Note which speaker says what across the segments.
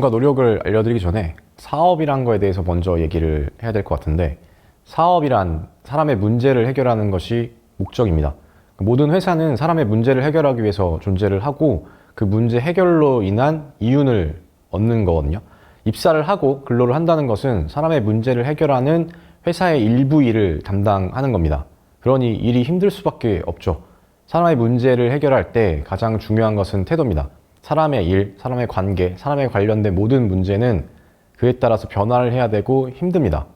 Speaker 1: 노력과 노력을 알려드리기 전에 사업이란 거에 대해서 먼저 얘기를 해야 될 것 같은데, 사업이란 사람의 문제를 해결하는 것이 목적입니다. 모든 회사는 사람의 문제를 해결하기 위해서 존재를 하고 그 문제 해결로 인한 이윤을 얻는 거거든요. 입사를 하고 근로를 한다는 것은 사람의 문제를 해결하는 회사의 일부 일을 담당하는 겁니다. 그러니 일이 힘들 수밖에 없죠. 사람의 문제를 해결할 때 가장 중요한 것은 태도입니다. 사람의 일, 사람의 관계, 사람에 관련된 모든 문제는 그에 따라서 변화를 해야 되고 힘듭니다.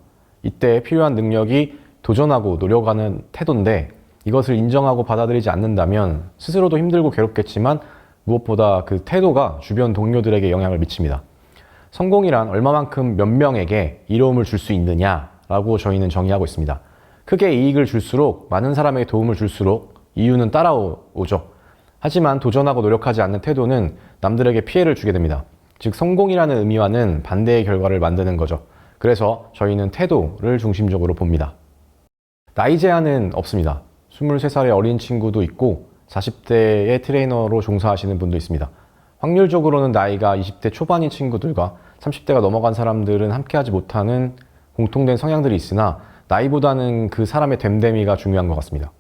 Speaker 1: 이때 필요한 능력이 도전하고 노력하는 태도인데, 이것을 인정하고 받아들이지 않는다면 스스로도 힘들고 괴롭겠지만 무엇보다 그 태도가 주변 동료들에게 영향을 미칩니다. 성공이란 얼마만큼 몇 명에게 이로움을 줄 수 있느냐라고 저희는 정의하고 있습니다. 크게 이익을 줄수록, 많은 사람에게 도움을 줄수록 이유는 따라오죠. 하지만 도전하고 노력하지 않는 태도는 남들에게 피해를 주게 됩니다. 즉, 성공이라는 의미와는 반대의 결과를 만드는 거죠. 그래서 저희는 태도를 중심적으로 봅니다. 나이 제한은 없습니다. 23살의 어린 친구도 있고 40대의 트레이너로 종사하시는 분도 있습니다. 확률적으로는 나이가 20대 초반인 친구들과 30대가 넘어간 사람들은 함께하지 못하는 공통된 성향들이 있으나, 나이보다는 그 사람의 됨됨이가 중요한 것 같습니다.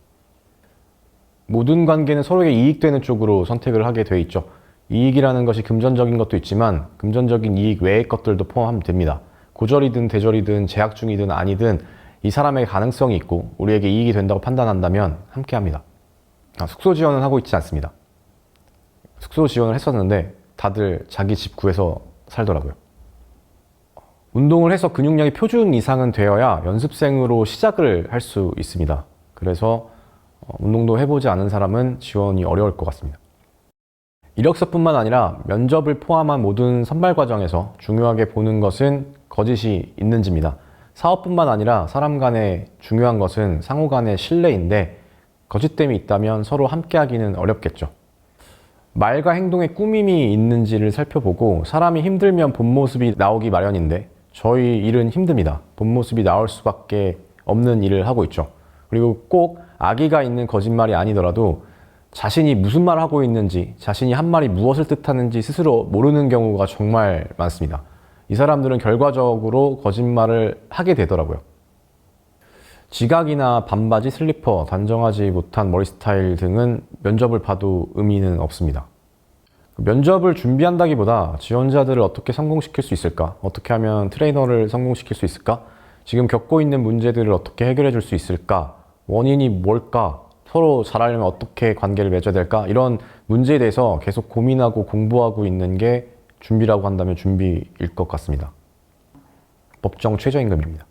Speaker 1: 모든 관계는 서로에게 이익되는 쪽으로 선택을 하게 돼 있죠. 이익이라는 것이 금전적인 것도 있지만 금전적인 이익 외의 것들도 포함하면 됩니다. 고절이든 대절이든 재학 중이든 아니든 이 사람에게 가능성이 있고 우리에게 이익이 된다고 판단한다면 함께합니다. 숙소 지원은 하고 있지 않습니다. 숙소 지원을 했었는데 다들 자기 집 구해서 살더라고요. 운동을 해서 근육량이 표준 이상은 되어야 연습생으로 시작을 할 수 있습니다. 그래서 운동도 해보지 않은 사람은 지원이 어려울 것 같습니다. 이력서뿐만 아니라 면접을 포함한 모든 선발 과정에서 중요하게 보는 것은 거짓이 있는지입니다. 사업뿐만 아니라 사람 간에 중요한 것은 상호 간의 신뢰인데, 거짓됨이 있다면 서로 함께하기는 어렵겠죠. 말과 행동에 꾸밈이 있는지를 살펴보고, 사람이 힘들면 본 모습이 나오기 마련인데 저희 일은 힘듭니다. 본 모습이 나올 수밖에 없는 일을 하고 있죠. 그리고 꼭 악의가 있는 거짓말이 아니더라도 자신이 무슨 말을 하고 있는지, 자신이 한 말이 무엇을 뜻하는지 스스로 모르는 경우가 정말 많습니다. 이 사람들은 결과적으로 거짓말을 하게 되더라고요. 지각이나 반바지, 슬리퍼, 단정하지 못한 머리 스타일 등은 면접을 봐도 의미는 없습니다. 면접을 준비한다기보다 지원자들을 어떻게 성공시킬 수 있을까? 어떻게 하면 트레이너를 성공시킬 수 있을까? 지금 겪고 있는 문제들을 어떻게 해결해 줄 수 있을까? 원인이 뭘까? 서로 잘하려면 어떻게 관계를 맺어야 될까? 이런 문제에 대해서 계속 고민하고 공부하고 있는 게 준비라고 한다면 준비일 것 같습니다. 법정 최저임금입니다.